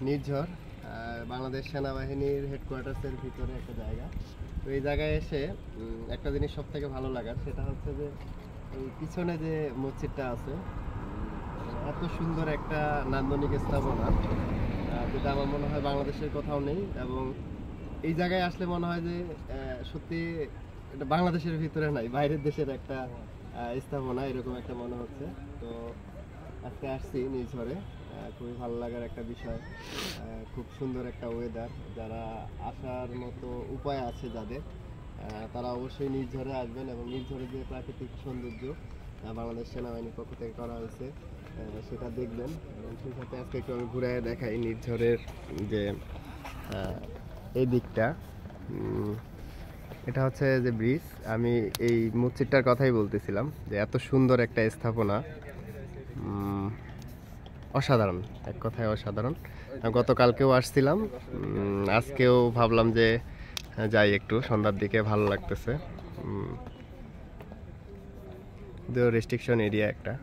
নির্ঝর বাংলাদেশ সেনাবাহিনীর হেডকোয়ার্টার্সের ভিতরে একটা জায়গা। তো এই জায়গায় এসে একটা জিনিস সব থেকে ভালো লাগার সেটা হচ্ছে যে এই পিছনে যে মসজিদটা আছে, এত সুন্দর একটা নান্দনিক স্থাপনা, যেটা আমার মনে হয় বাংলাদেশের কোথাও নেই। এবং এই জায়গায় আসলে মনে হয় যে সত্যি এটা বাংলাদেশের ভিতরে নাই, বাইরের দেশের একটা স্থাপনা এরকম একটা মনে হচ্ছে। তো আজকে আসছি নির্ঝরে, খুবই ভালো লাগার একটা বিষয়। খুব সুন্দর একটা ওয়েদার, যারা আসার মতো উপায় আছে যাদের, তারা অবশ্যই নির্ঝরে আসবেন এবং নির্ঝরে যে প্রাকৃতিক সৌন্দর্য বাংলাদেশ সেনাবাহিনীর পক্ষ থেকে করা হয়েছে সেটা দেখবেন। এবং সেই সাথে আজকে একটু আমি ঘুরে দেখাই নির্ঝরের যে এই দিকটা। এটা হচ্ছে যে ব্রিজ, আমি এই মসজিদটার কথাই বলতেছিলাম যে এত সুন্দর একটা স্থাপনা, অসাধারণ, এক কথায় অসাধারণ। গতকালকেও আসছিলাম, আজকেও ভাবলাম যে যাই একটু সন্ধ্যার দিকে, ভালো লাগতেছে। রেস্ট্রিকশন এরিয়া একটা।